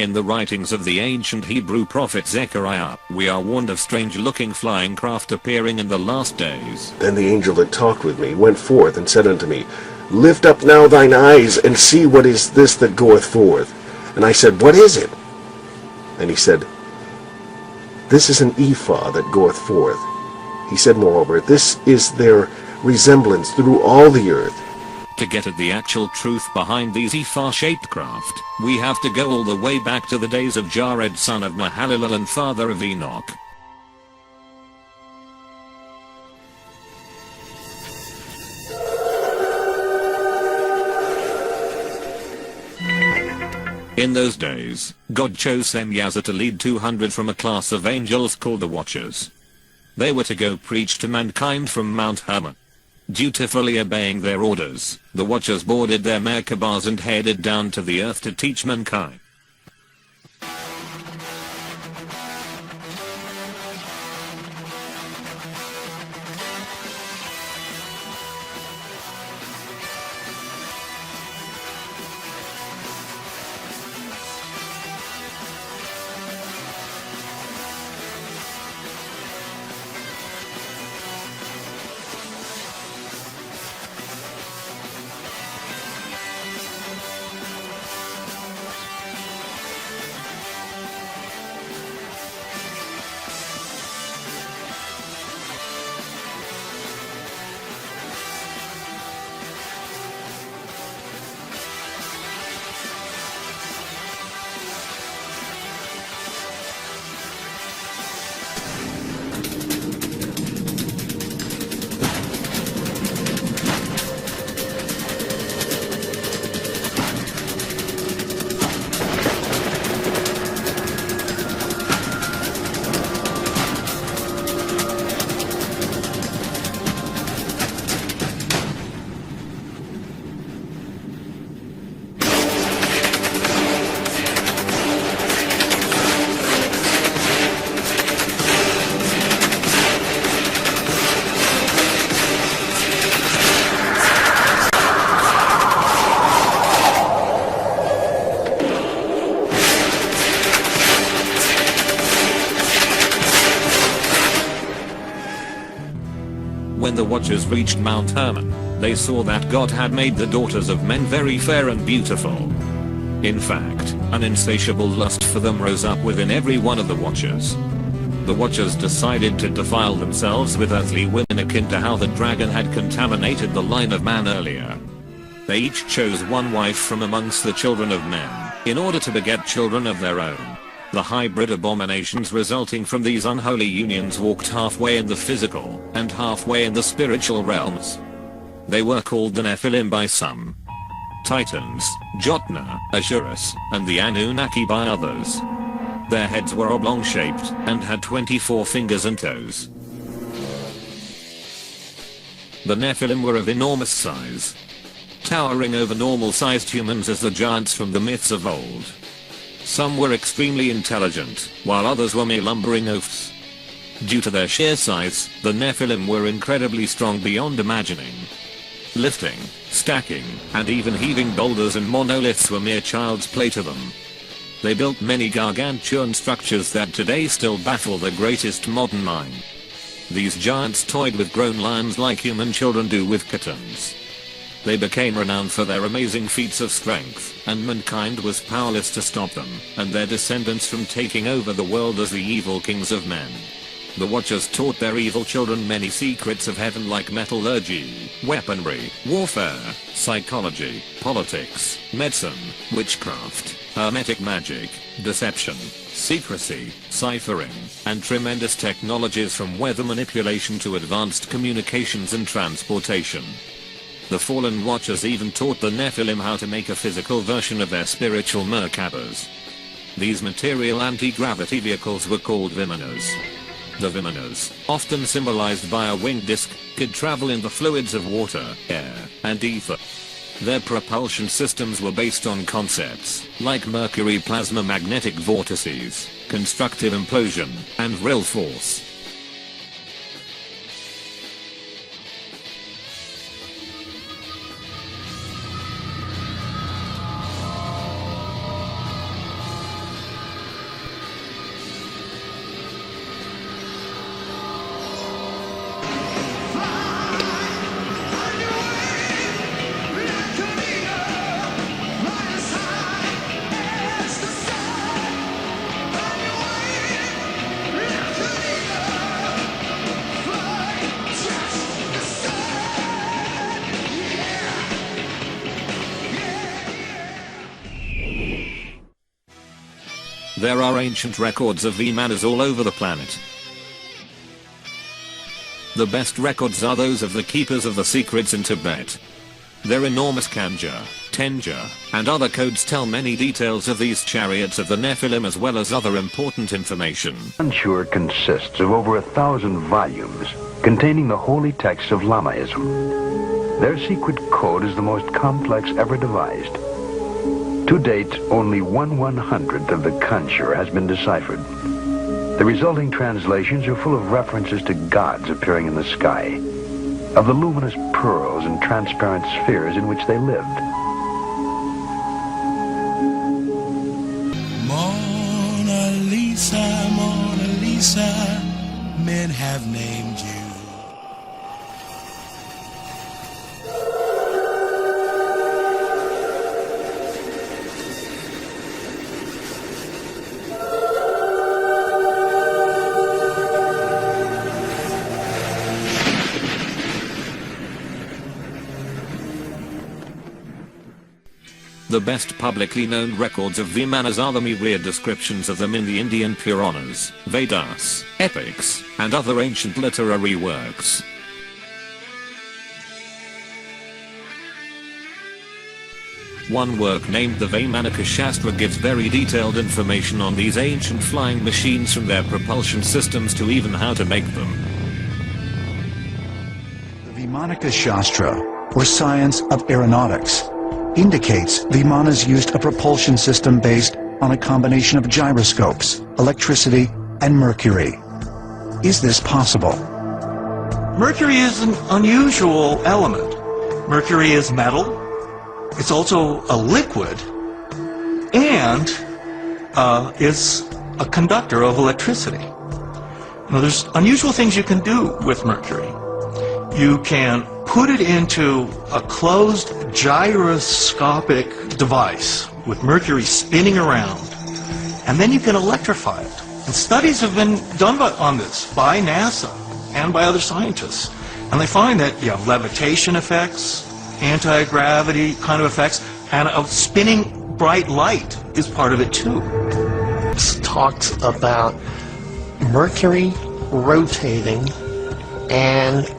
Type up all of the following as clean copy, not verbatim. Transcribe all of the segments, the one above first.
In the writings of the ancient Hebrew prophet Zechariah, we are warned of strange-looking flying craft appearing in the last days. Then the angel that talked with me went forth and said unto me, Lift up now thine eyes, and see what is this that goeth forth. And I said, What is it? And he said, This is an ephah that goeth forth. He said moreover, This is their resemblance through all the earth. To get at the actual truth behind these ephah-shaped craft, we have to go all the way back to the days of Jared son of Mahalalel and father of Enoch. In those days, God chose Semyaza to lead 200 from a class of angels called the Watchers. They were to go preach to mankind from Mount Hermon. Dutifully obeying their orders, the Watchers boarded their Merkabahs and headed down to the earth to teach mankind. When the Watchers reached Mount Hermon, they saw that God had made the daughters of men very fair and beautiful. In fact, an insatiable lust for them rose up within every one of the Watchers. The Watchers decided to defile themselves with earthly women akin to how the dragon had contaminated the line of man earlier. They each chose one wife from amongst the children of men, in order to beget children of their own. The hybrid abominations resulting from these unholy unions walked halfway in the physical, and halfway in the spiritual realms. They were called the Nephilim by some, Titans, Jotna, Azurus, and the Anunnaki by others. Their heads were oblong-shaped, and had 24 fingers and toes. The Nephilim were of enormous size, towering over normal-sized humans as the giants from the myths of old. Some were extremely intelligent, while others were mere lumbering oafs. Due to their sheer size, the Nephilim were incredibly strong beyond imagining. Lifting, stacking, and even heaving boulders and monoliths were mere child's play to them. They built many gargantuan structures that today still baffle the greatest modern mind. These giants toyed with grown lions like human children do with kittens. They became renowned for their amazing feats of strength, and mankind was powerless to stop them, and their descendants from taking over the world as the evil kings of men. The Watchers taught their evil children many secrets of heaven like metallurgy, weaponry, warfare, psychology, politics, medicine, witchcraft, hermetic magic, deception, secrecy, ciphering, and tremendous technologies from weather manipulation to advanced communications and transportation. The fallen Watchers even taught the Nephilim how to make a physical version of their spiritual Merkabahs. These material anti-gravity vehicles were called vimanas. The vimanas, often symbolized by a winged disc, could travel in the fluids of water, air, and ether. Their propulsion systems were based on concepts like mercury plasma magnetic vortices, constructive implosion, and real force. There are ancient records of vimanas all over the planet. The best records are those of the keepers of the secrets in Tibet. Their enormous Kanja, Tenja, and other codes tell many details of these chariots of the Nephilim as well as other important information. Unsure consists of over 1,000 volumes containing the holy texts of Lamaism. Their secret code is the most complex ever devised. To date, only 1/100th of the Kanshur has been deciphered. The resulting translations are full of references to gods appearing in the sky, of the luminous pearls and transparent spheres in which they lived. Mona Lisa, men have named you. The best publicly known records of vimanas are the myriad descriptions of them in the Indian Puranas, Vedas, epics, and other ancient literary works. One work named the Vimanaka Shastra gives very detailed information on these ancient flying machines, from their propulsion systems to even how to make them. The Vimanaka Shastra, or science of aeronautics, indicates vimanas used a propulsion system based on a combination of gyroscopes, electricity, and mercury. Is this possible? Mercury is an unusual element. Mercury is metal. It's also a liquid, and is a conductor of electricity. Now, there's unusual things you can do with mercury. You can put it into a closed gyroscopic device with mercury spinning around, and then you can electrify it. And studies have been done on this by NASA and by other scientists, and they find that you have levitation effects, anti-gravity kind of effects, and a spinning bright light is part of it too. This talks about mercury rotating and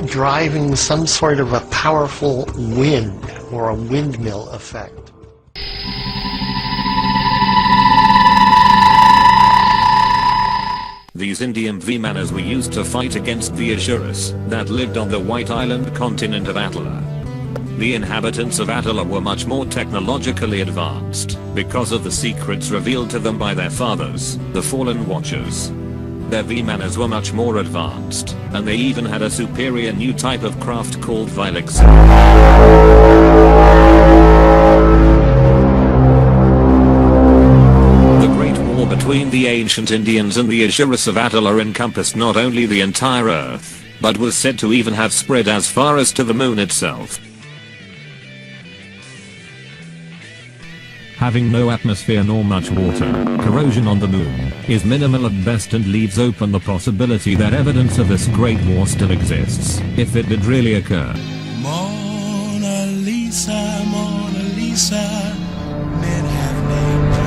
driving some sort of a powerful wind or a windmill effect. These Indian vimanas were used to fight against the Asuras that lived on the White Island continent of Atala. The inhabitants of Atala were much more technologically advanced because of the secrets revealed to them by their fathers, the Fallen Watchers. Their vimanas were much more advanced, and they even had a superior new type of craft called vilex. The Great War between the ancient Indians and the Asuras of Atala encompassed not only the entire Earth, but was said to even have spread as far as to the moon itself. Having no atmosphere nor much water, corrosion on the moon is minimal at best and leaves open the possibility that evidence of this great war still exists, if it did really occur. Mona Lisa, men have named you.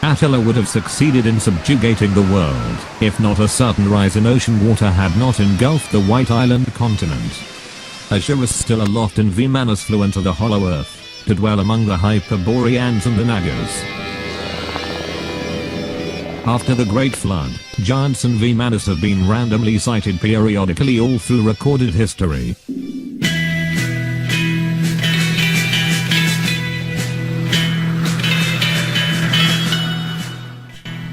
Attila would have succeeded in subjugating the world, if not a sudden rise in ocean water had not engulfed the White Island continent. Asuras still aloft in vimanas flew into the hollow earth, to dwell among the Hyperboreans and the Nagas. After the Great Flood, giants and vimanas have been randomly sighted periodically all through recorded history.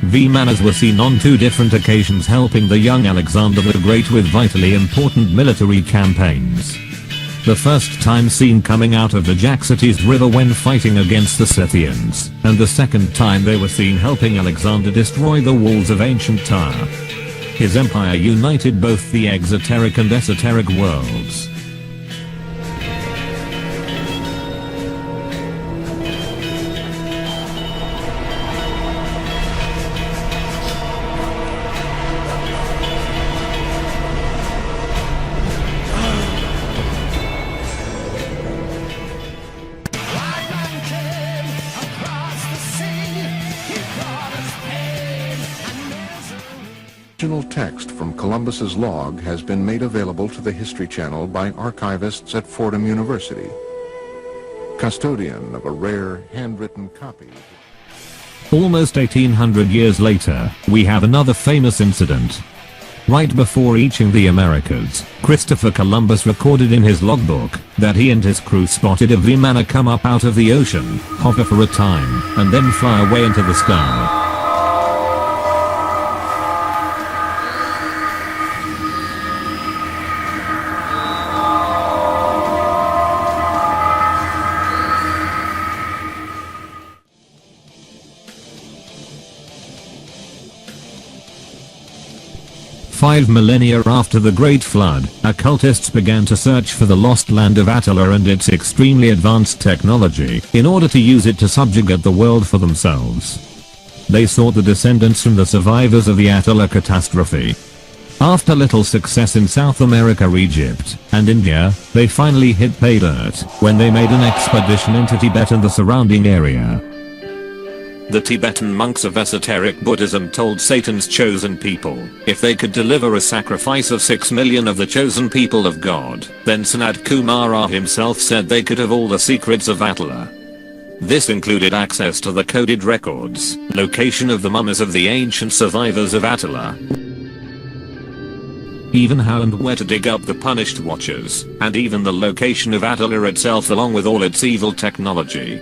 vimanas were seen on 2 different occasions helping the young Alexander the Great with vitally important military campaigns. The first time seen coming out of the Jaxartes River when fighting against the Scythians, and the second time they were seen helping Alexander destroy the walls of ancient Tyre. His empire united both the exoteric and esoteric worlds. Original text from Columbus's log has been made available to the History Channel by archivists at Fordham University, custodian of a rare handwritten copy. Almost 1800 years later, we have another famous incident. Right before reaching the Americas, Christopher Columbus recorded in his logbook that he and his crew spotted a vimana come up out of the ocean, hover for a time, and then fly away into the sky. Five millennia after the Great Flood, occultists began to search for the lost land of Attila and its extremely advanced technology, in order to use it to subjugate the world for themselves. They sought the descendants from the survivors of the Attila catastrophe. After little success in South America, Egypt, and India, they finally hit pay dirt when they made an expedition into Tibet and the surrounding area. The Tibetan monks of esoteric Buddhism told Satan's chosen people, if they could deliver a sacrifice of 6 million of the chosen people of God, then Sanat Kumara himself said they could have all the secrets of Attila. This included access to the coded records, location of the mummies of the ancient survivors of Attila, even how and where to dig up the punished watchers, and even the location of Attila itself along with all its evil technology.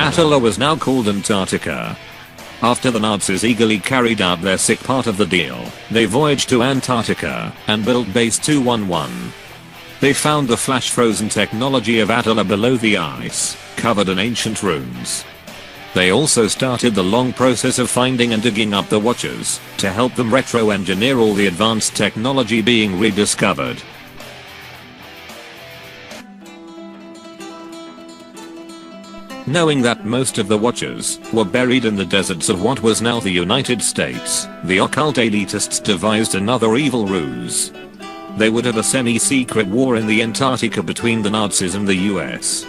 Attila was now called Antarctica. After the Nazis eagerly carried out their sick part of the deal, they voyaged to Antarctica and built Base 211. They found the flash-frozen technology of Attila below the ice, covered in ancient ruins. They also started the long process of finding and digging up the Watchers, to help them retro-engineer all the advanced technology being rediscovered. Knowing that most of the Watchers were buried in the deserts of what was now the United States, the occult elitists devised another evil ruse. They would have a semi-secret war in the Antarctica between the Nazis and the US.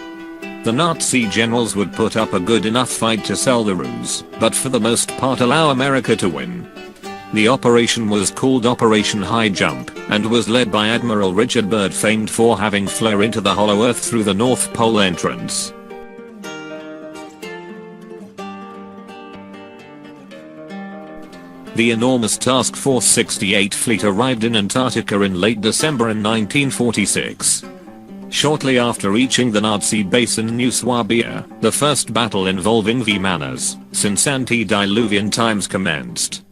The Nazi generals would put up a good enough fight to sell the ruse, but for the most part allow America to win. The operation was called Operation High Jump, and was led by Admiral Richard Byrd, famed for having flown into the Hollow Earth through the North Pole entrance. The enormous Task Force 68 fleet arrived in Antarctica in late December in 1946. Shortly after reaching the Nazi base in New Swabia, the first battle involving vimanas since antediluvian times commenced.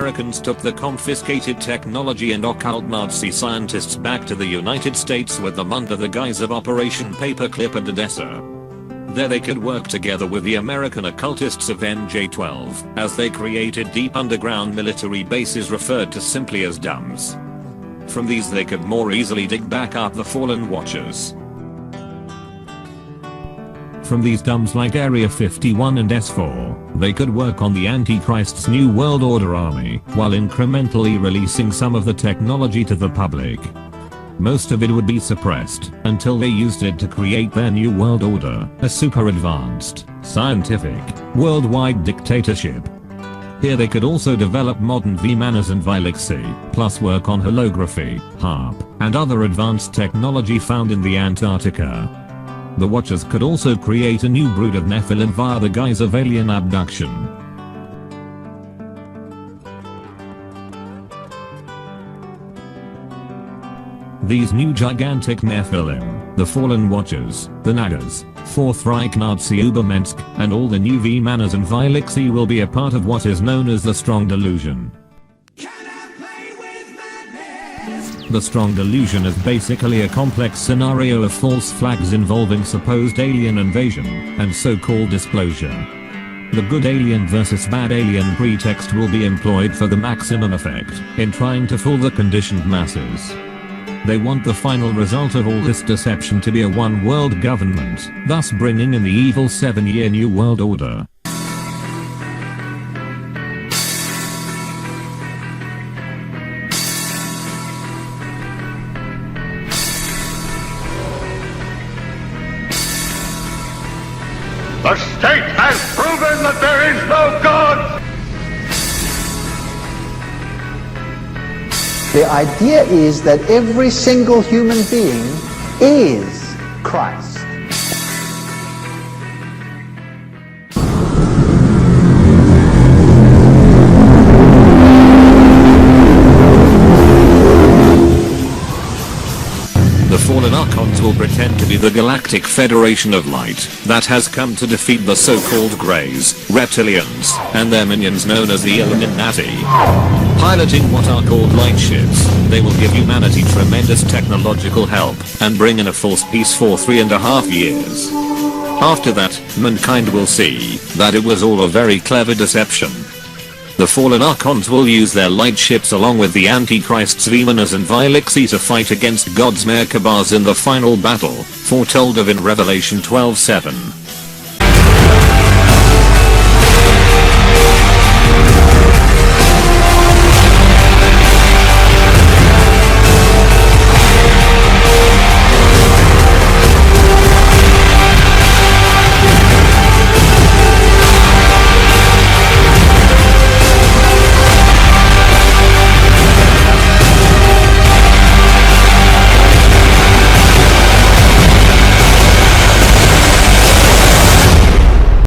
Americans took the confiscated technology and occult Nazi scientists back to the United States with them under the guise of Operation Paperclip and Odessa. There they could work together with the American occultists of NJ-12 as they created deep underground military bases referred to simply as DUMBs. From these they could more easily dig back up the fallen watchers. From these DUMBs like Area 51 and S4, they could work on the Antichrist's New World Order army, while incrementally releasing some of the technology to the public. Most of it would be suppressed, until they used it to create their New World Order, a super advanced, scientific, worldwide dictatorship. Here they could also develop modern vimanas and vilexi, plus work on holography, HARP, and other advanced technology found in the Antarctica. The Watchers could also create a new brood of Nephilim via the guise of alien abduction. These new gigantic Nephilim, the Fallen Watchers, the Nagas, Fourth Reich Nazi Ubermensch, and all the new vimanas and vilexi will be a part of what is known as the Strong Delusion. The Strong Delusion is basically a complex scenario of false flags involving supposed alien invasion and so-called disclosure. The good alien versus bad alien pretext will be employed for the maximum effect in trying to fool the conditioned masses. They want the final result of all this deception to be a one-world government, thus bringing in the evil 7-year New World Order. The state has proven that there is no God! The idea is that every single human being is Christ. The fallen Archons will pretend to be the Galactic Federation of Light that has come to defeat the so-called Greys, Reptilians, and their minions known as the Illuminati. Piloting what are called light ships, they will give humanity tremendous technological help and bring in a false peace for 3.5 years. After that, mankind will see that it was all a very clever deception. The fallen Archons will use their light ships along with the Antichrist's vimanas and vilexi to fight against God's Merkabahs in the final battle, foretold of in Revelation 12:7.